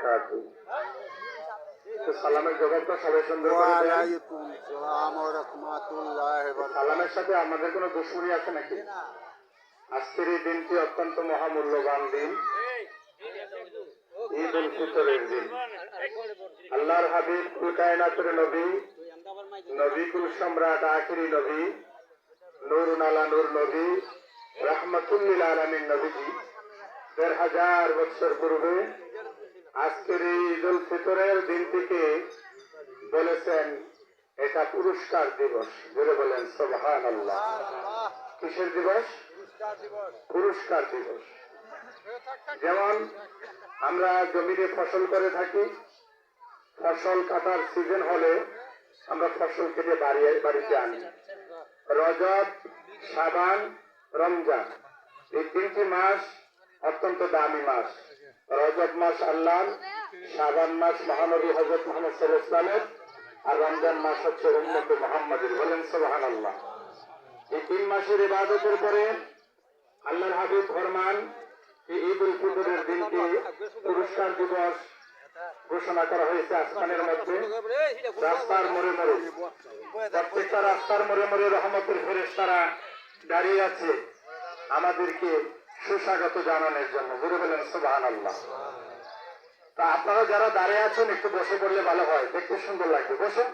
বারাকাতুহু। তো সালামের জবাবটা সবাই সুন্দর করে দেন। ওয়ালাইকুম আসসালাম ওয়া রাহমাতুল্লাহি ওয়া বারাকাতুহু। সালামের সাথে আমাদের কোনো দুশ্মনী আছে নাকি? আজকের এই দিনটি অত্যন্ত মহামূল্যবান দিন, ঈদ উল ফিতরের দিন। আল্লাহর হাবিব কুল কায়নাতের নবী, নবী কুল সম্রাট আখিরি নবী, নূরুন আলা নূর নবী, রাহমাতুল লিল আলামিন নবীজি ১৫০০ বছর পূর্বে আজকের এই ঈদ উল ফিতরের দিনটিকে বলেছেন এটা পুরস্কার দিবস। বলে বলেন সুবহানাল্লাহ। কিসের দিবস? পুরস্কার দিবস। যেমন আমরা জমিতে ফসল করে থাকি, ফসল কাটার সিজন হলে আমরা ফসল কেটে বাড়িতে আনি। রজব, শাবান, রমজান এই তিনটি মাস অত্যন্ত দামি মাস। রজব মাস আল্লাহর, শাবান মাস মহানবী হযরত মুহাম্মদ সাল্লাল্লাহু আলাইহি ওয়াসাল্লাম, আর রমজান মাস হচ্ছে উম্মতে মুহাম্মাদের। বলেন সুবহানাল্লাহ। এই ৩ মাসের ইবাদতের পরে আল্লাহর হাবিব ফরমান এই ঈদ উল ফিতরের দিনটি পুরস্কার দিবস ঘোষণা করা হয়েছে আসমানের মধ্যে। রাস্তার মোড়ে মোড়ে, প্রত্যেকটা রাস্তার মোড়ে মোড়ে রহমতের ফেরেশতারা দাঁড়িয়ে আছে আমাদেরকে সুস্বাগত জানানোর জন্য। বলে বলেন সুবহানাল্লাহ। তা আপনারা যারা দাঁড়িয়ে আছেন একটু বসে পড়লে ভালো হয়, দেখতে সুন্দর লাগবে। বসুন।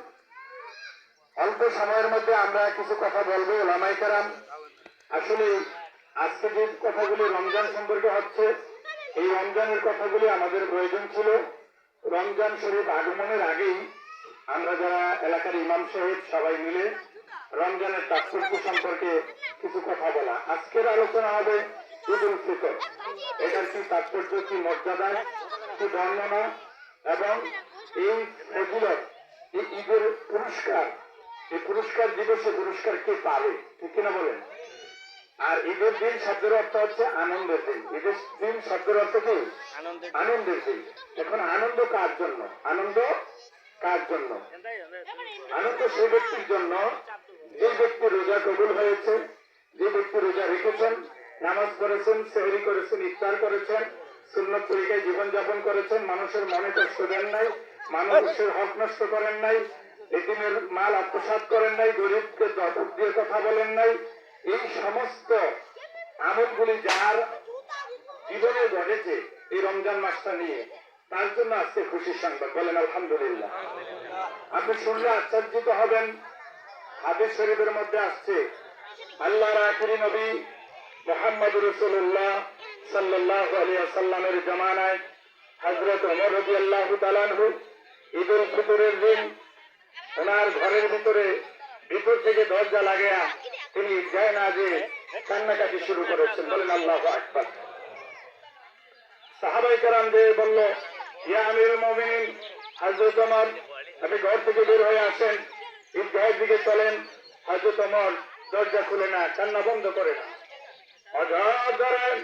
অল্প সময়ের মধ্যে আমরা কিছু কথা বলবো। উলামায়ে কেরাম, আসলে আজকে যে কথাগুলি রমজান সম্পর্কে হচ্ছে, এই রমজানের কথাগুলি আমাদের প্রয়োজন ছিল। রমজান শরীফ আগমনের আগেই আমরা যারা এলাকার ইমাম সাহেব সবাই মিলে রমজানের তাৎপর্য সম্পর্কে কিছু কথা বলা। আজকের আলোচনা হবে ঈদ উল ফিতর। এটার কি তাৎপর্য, কি মর্যাদা, কি বর্ণনা এবং এই ফজিলত, এই ঈদের পুরস্কার, এই পুরস্কার দিবসে পুরস্কার কে পাবে, ঠিক কিনা বলেন? আর ঈদের দিন শব্দের অর্থ হচ্ছে আনন্দের দিন। ঈদের দিন শব্দের অর্থ কি? আনন্দের দিন। এখন আনন্দ কার জন্য? আনন্দ কার জন্য? আনন্দ সেই ব্যক্তির জন্য যে ব্যক্তি রোজা কবুল হয়েছে, যে ব্যক্তি রোজা রেখেছেন, নামাজ পড়েছেন, সেহরি করেছেন, ইফতার করেছেন, সুন্নত তরিকায় জীবনযাপন করেছেন, মানুষের মনে কষ্ট দেন নাই, মানুষের হক নষ্ট করেন নাই, এতিমের মাল আত্মসাৎ করেন নাই, গরিবকে দরদ দিয়ে কথা বলেন নাই, এই সমস্ত আমলগুলি যার জীবনে ঘটেছে এই রমজান মাসটা নিয়ে, তার জন্য আজকে খুশির সংবাদ। বলেন আলহামদুলিল্লাহ। আপনি শুনলে আশ্চর্যিত হবেন। হাদিস শরীফের মধ্যে আসছে আল্লাহর আখিরি নবী মুহাম্মদুর রাসূলুল্লাহ সাল্লাল্লাহু আলাইহি ওয়াসাল্লামের জামানায় হযরত ওমর রাদিয়াল্লাহু তাআলা আনহু ঈদ উল ফিতরের দিন ওনার ঘরের ভিতর থেকে দরজা লাগিয়ে তিনি যায় না যে কান্নাকাটি শুরু করেছেন। বলেন আল্লাহু আকবার। সাহাবায়ে কেরামদের বলল, ইয়া আমিরুল মুমিনিন হযরত ওমর, আপনি ঘর থেকে বের হয়ে আসেন, ঈদগাহের দিকে চলেন। হযরত ওমর দরজা খুলে না, কান্না বন্ধ করে না। অজর ধরেন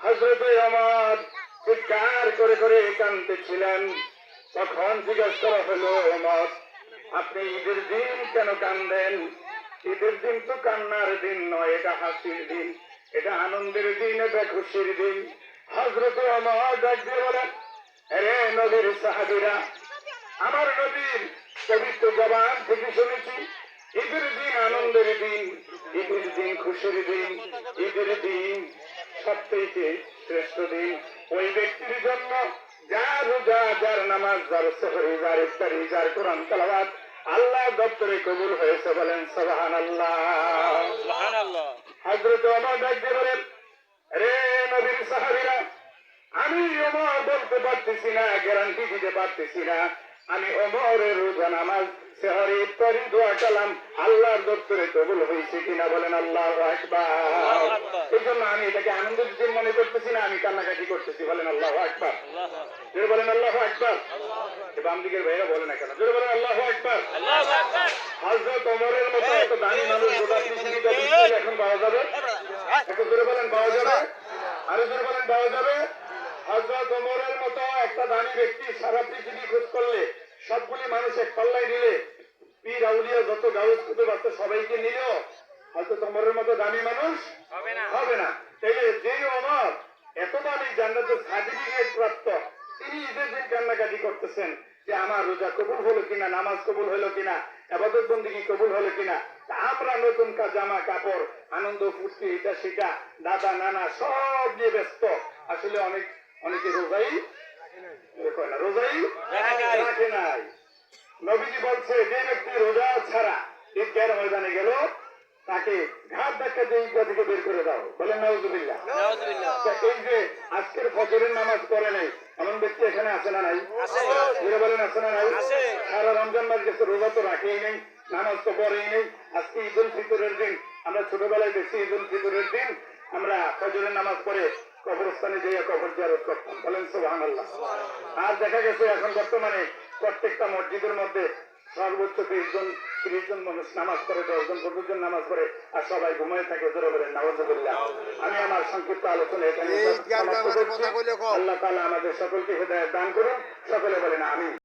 হযরত ওমর চিৎকার করে করে কাঁদতেছিলেন। তখন জিজ্ঞেস করা হলো, ওমর আপনি ঈদের দিন কেন কাঁদেন? ঈদের দিন তো কান্নার দিন নয়, এটা হাসির দিন, এটা আনন্দের দিন, এটা খুশির দিন। হযরত ওমর ডাক দিয়ে বলেন, আরে নবীর সাহাবীরা, আমার নবীর পবিত্র জবান থেকে শুনেছি ঈদের দিন আনন্দের দিন, ঈদের দিন খুশির দিন, ঈদের দিন সবচেয়ে শ্রেষ্ঠ দিন ওই ব্যক্তির জন্য যার রোজা, যার নামাজ, যার সেহরি, যার ইফতারি, যার কোরআন তেলাওয়াত আল্লাহ দপ্তরে কবুল হয়েছে। বলেন সুবহানাল্লাহ। হযরত ওমর ডাক দিয়ে বলেন, রে নবীর সাহাবীরা, আমি ওমর বলতে পারতেছি না, গ্যারান্টি দিতে পারতেছি না আমি ওমরের রোজা, নামাজ, সেহরি, ইফতারি, দোয়া কালাম আল্লাহর দপ্তরে কবুল হয়েছে কিনা। বলেন আল্লাহু আকবার। এই জন্য আমি এটাকে আনন্দের দিন মনে করতেছি না, আমি কান্নাকাটি করতেছি। বলেন আল্লাহু আকবার। জোরে বলেন আল্লাহু আকবার। বাম দিকের ভাইরা বলে না কেন? জোরে বলেন আল্লাহু আকবার। হযরত ওমরের মতো এত দামি মানুষ গোটা পৃথিবীতে এখন পাওয়া যাবে? একটু জোরে বলেন পাওয়া যাবে? আরো জোরে বলেন পাওয়া যাবে? হযরত ওমরের মতো একটা দামি ব্যক্তি সারা পৃথিবী খোঁজ করলে, সবগুলি মানুষ এক পাল্লায় নিলে, পীর আউলিয়া যত গাউস কুতুব আছে সবাইকে নিলেও হযরত ওমরের মতো দামি মানুষ হবে না। তাইলে যে ওমর এত দামি জান্নাতের সার্টিফিকেট প্রাপ্ত, তিনি ঈদের দিন কেন কাটাকাটি করতেছেন যে আমার রোজা কবুল হলো কিনা, নামাজ কবুল হলো কিনা, ইবাদত বন্দেগী কবুল হলো কিনা। আমরা নতুন জামা কাপড়, আনন্দ ফুর্তি, এটা সেটা, দাদা নানা সব নিয়ে ব্যস্ত। আসলে অনেকে রোজাই না, রোজাই রাখে নাই। নবীজি বলছে যে ব্যক্তি রোজা ছাড়া ঈদগাহের ময়দানে গেল তাকে ঘাট ধাক্কা দিয়ে ঈদগাহ থেকে বের করে দাও। বলেন নাউজুবিল্লাহ। এই যে আজকের ফজরের নামাজ পড়ে নাই এমন ব্যক্তি এখানে আছে না নাই? বলেন আছে না নাই? সারা রমজান মাস গেছে, রোজা তো রাখেই নেই, নামাজ তো পড়েই নেই। আজকে ঈদ উল ফিতরের দিন, আমরা ছোটবেলায় দেখছি ঈদ উল ফিতরের দিন আমরা ফজরের নামাজ পড়ে কবরস্থানে যেয়ে কবর জিয়ারত করতাম। বলেন সুবহানাল্লাহ। আর দেখা গেছে এখন বর্তমানে প্রত্যেকটা মসজিদের মধ্যে সর্বোচ্চ 30 জন মানুষ নামাজ পড়ে, 10 জন 15 জন নামাজ পড়ে, আর সবাই ঘুমিয়ে থাকে। জোরে বলেন নাউজুবিল্লাহ। আমি আমার সংক্ষিপ্ত আলোচনা এখানে সমাপ্ত করছি। আল্লাহ তাআলা আমাদের সকলকে হেদায়েত দান করুন। সকলে বলেন আমিন।